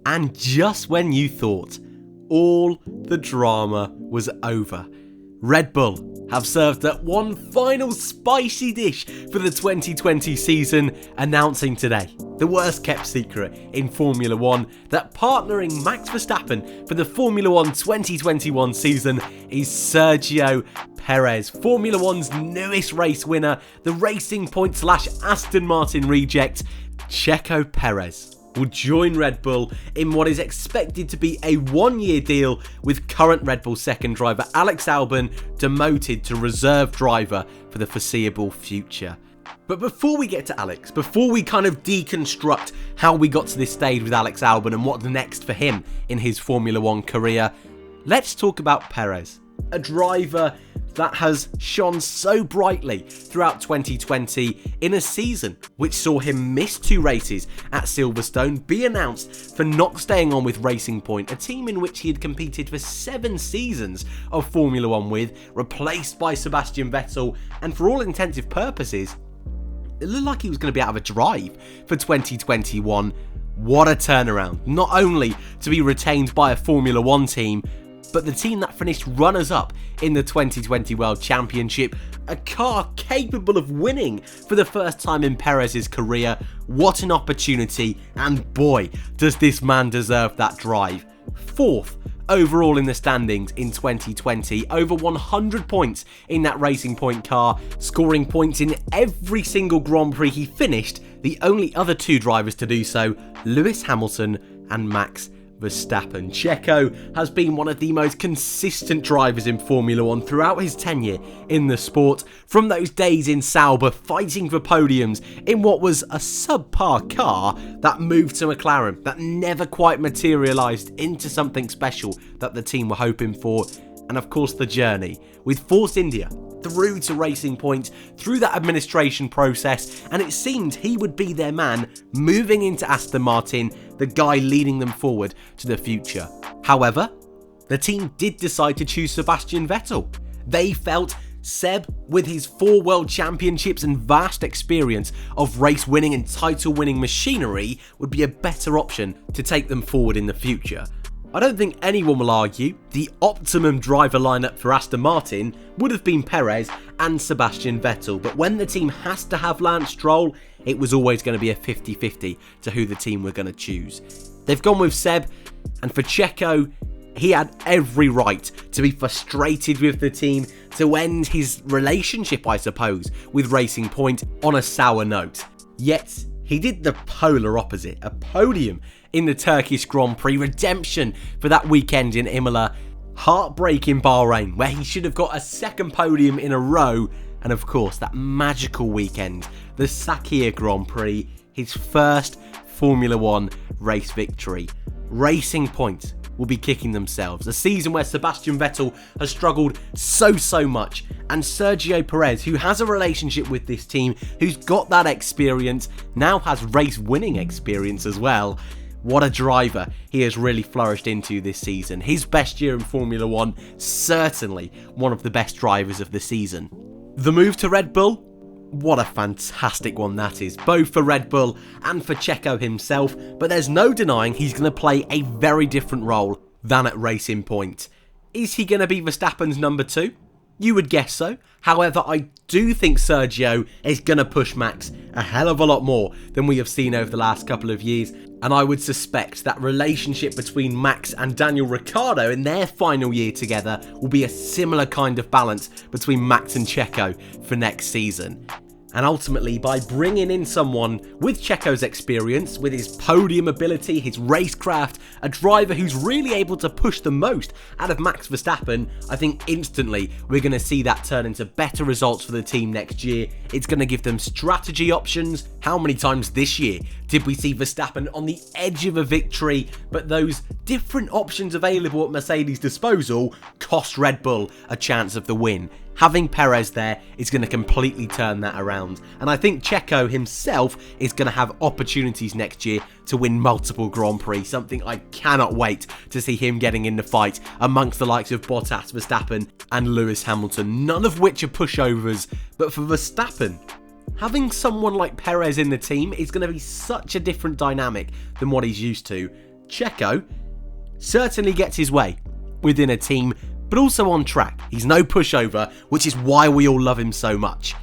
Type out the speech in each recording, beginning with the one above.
And just when you thought all the drama was over, Red Bull have served up one final spicy dish for the 2020 season, announcing today, the worst kept secret in Formula 1, that partnering Max Verstappen for the Formula 1 2021 season is Sergio Perez, Formula 1's newest race winner, the Racing Point / Aston Martin reject. Checo Perez will join Red Bull in what is expected to be a one-year deal, with current Red Bull second driver Alex Albon demoted to reserve driver for the foreseeable future. But before we get to Alex, before we kind of deconstruct how we got to this stage with Alex Albon and what's next for him in his Formula 1 career, let's talk about Perez, a driver that has shone so brightly throughout 2020 in a season which saw him miss 2 races at Silverstone, be announced for not staying on with Racing Point, a team in which he had competed for 7 seasons of Formula 1 with, replaced by Sebastian Vettel, and for all intensive purposes, it looked like he was going to be out of a drive for 2021. What a turnaround, not only to be retained by a Formula 1 team, but the team that finished runners-up in the 2020 World Championship, a car capable of winning for the first time in Perez's career. What an opportunity, and boy, does this man deserve that drive. 4th overall in the standings in 2020, over 100 points in that Racing Point car, scoring points in every single Grand Prix he finished, the only other 2 drivers to do so, Lewis Hamilton and Max Verstappen. Checo has been one of the most consistent drivers in Formula 1 throughout his tenure in the sport, from those days in Sauber fighting for podiums in what was a subpar car that moved to McLaren, that never quite materialised into something special that the team were hoping for, and of course the journey with Force India through to Racing Point, through that administration process, and it seemed he would be their man moving into Aston Martin, the guy leading them forward to the future. However, the team did decide to choose Sebastian Vettel. They felt Seb, with his 4 world championships and vast experience of race winning and title winning machinery, would be a better option to take them forward in the future. I don't think anyone will argue the optimum driver lineup for Aston Martin would have been Perez and Sebastian Vettel, but when the team has to have Lance Stroll, it was always going to be a 50-50 to who the team were going to choose. They've gone with Seb, and for Checo, he had every right to be frustrated with the team, to end his relationship, I suppose, with Racing Point on a sour note. Yet, he did the polar opposite, a podium in the Turkish Grand Prix, redemption for that weekend in Imola, heartbreak in Bahrain, where he should have got a 2nd podium in a row, and of course that magical weekend, the Sakhir Grand Prix, his first Formula 1 race victory. Racing Point will be kicking themselves, a season where Sebastian Vettel has struggled so much, and Sergio Perez, who has a relationship with this team, who's got that experience, now has race winning experience as well. What a driver he has really flourished into this season. His best year in Formula 1, certainly one of the best drivers of the season. The move to Red Bull, what a fantastic one that is, both for Red Bull and for Checo himself, but there's no denying he's going to play a very different role than at Racing Point. Is he going to be Verstappen's number 2? You would guess so. However, I do think Sergio is going to push Max a hell of a lot more than we have seen over the last couple of years, and I would suspect that relationship between Max and Daniel Ricciardo in their final year together will be a similar kind of balance between Max and Checo for next season. And ultimately, by bringing in someone with Checo's experience, with his podium ability, his racecraft, a driver who's really able to push the most out of Max Verstappen, I think instantly we're going to see that turn into better results for the team next year. It's going to give them strategy options. How many times this year did we see Verstappen on the edge of a victory, but those different options available at Mercedes' disposal cost Red Bull a chance of the win? Having Perez there is going to completely turn that around. And I think Checo himself is going to have opportunities next year to win multiple Grand Prix, something I cannot wait to see him getting in the fight amongst the likes of Bottas, Verstappen and Lewis Hamilton, none of which are pushovers. But for Verstappen, having someone like Perez in the team is going to be such a different dynamic than what he's used to. Checo certainly gets his way within a team, but also on track. He's no pushover, which is why we all love him so much.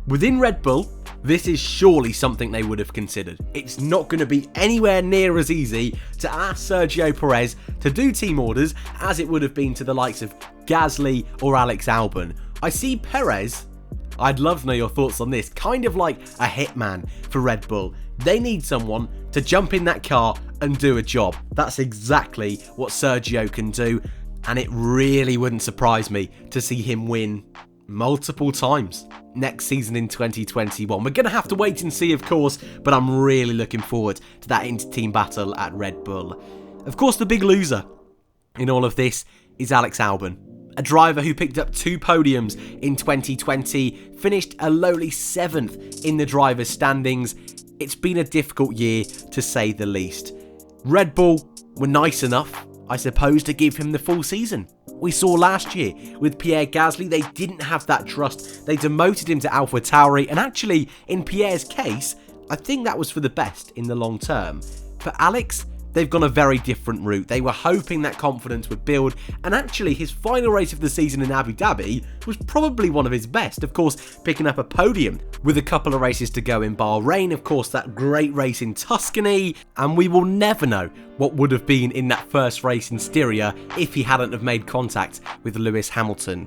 Within Red Bull, this is surely something they would have considered. It's not going to be anywhere near as easy to ask Sergio Perez to do team orders as it would have been to the likes of Gasly or Alex Albon. I see Perez, I'd love to know your thoughts on this, kind of like a hitman for Red Bull. They need someone to jump in that car and do a job. That's exactly what Sergio can do, and it really wouldn't surprise me to see him win multiple times next season in 2021. We're going to have to wait and see, of course, but I'm really looking forward to that inter-team battle at Red Bull. Of course, the big loser in all of this is Alex Albon, a driver who picked up 2 podiums in 2020, finished a lowly 7th in the drivers' standings. It's been a difficult year, to say the least. Red Bull were nice enough, I suppose, to give him the full season. We saw last year with Pierre Gasly, they didn't have that trust. They demoted him to AlphaTauri, and actually, in Pierre's case, I think that was for the best in the long term. For Alex, they've gone a very different route. They were hoping that confidence would build, and actually his final race of the season in Abu Dhabi was probably one of his best. Of course, picking up a podium with a couple of races to go in Bahrain, of course that great race in Tuscany, and we will never know what would have been in that first race in Styria if he hadn't have made contact with Lewis Hamilton.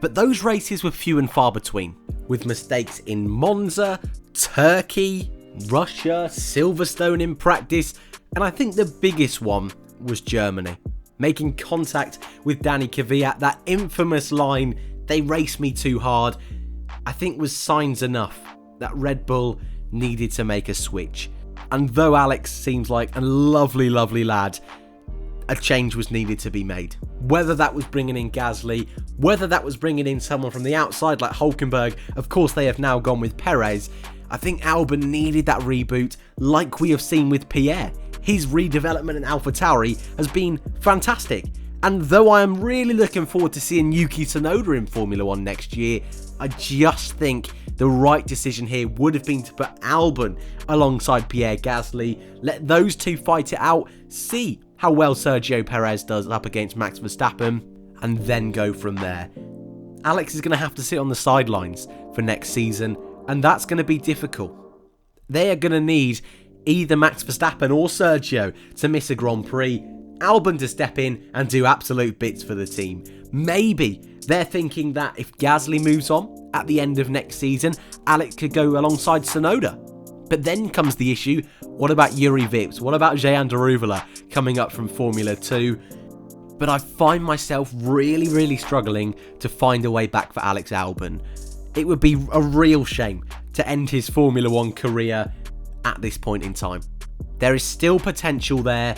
But those races were few and far between, with mistakes in Monza, Turkey, Russia, Silverstone in practice, and I think the biggest one was Germany. Making contact with Danny Kvyat, that infamous line, "They race me too hard," I think was signs enough that Red Bull needed to make a switch. And though Alex seems like a lovely, lovely lad, a change was needed to be made. Whether that was bringing in Gasly, whether that was bringing in someone from the outside like Hülkenberg, of course they have now gone with Perez. I think Albon needed that reboot like we have seen with Pierre. His redevelopment in AlphaTauri has been fantastic. And though I am really looking forward to seeing Yuki Tsunoda in Formula 1 next year, I just think the right decision here would have been to put Albon alongside Pierre Gasly, let those two fight it out, see how well Sergio Perez does up against Max Verstappen, and then go from there. Alex is going to have to sit on the sidelines for next season, and that's going to be difficult. They are going to need either Max Verstappen or Sergio to miss a Grand Prix, Albon to step in and do absolute bits for the team. Maybe they're thinking that if Gasly moves on at the end of next season, Alex could go alongside Tsunoda. But then comes the issue, what about Yuri Vips? What about Jehan Daruvala coming up from Formula 2? But I find myself really struggling to find a way back for Alex Albon. It would be a real shame to end his Formula 1 career at this point in time. There is still potential there,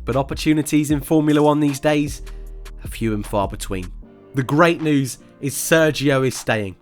but opportunities in Formula 1 these days are few and far between. The great news is Sergio is staying.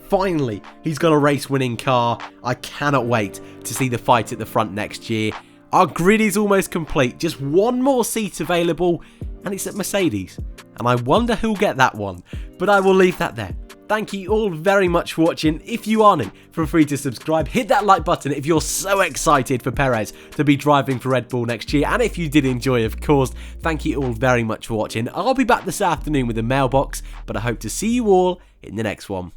Finally, he's got a race-winning car. I cannot wait to see the fight at the front next year. Our grid is almost complete, just one more seat available, and it's at Mercedes. And I wonder who'll get that one, but I will leave that there. Thank you all very much for watching. If you are new, feel free to subscribe. Hit that like button if you're so excited for Perez to be driving for Red Bull next year. And if you did enjoy, of course, thank you all very much for watching. I'll be back this afternoon with a mailbox, but I hope to see you all in the next one.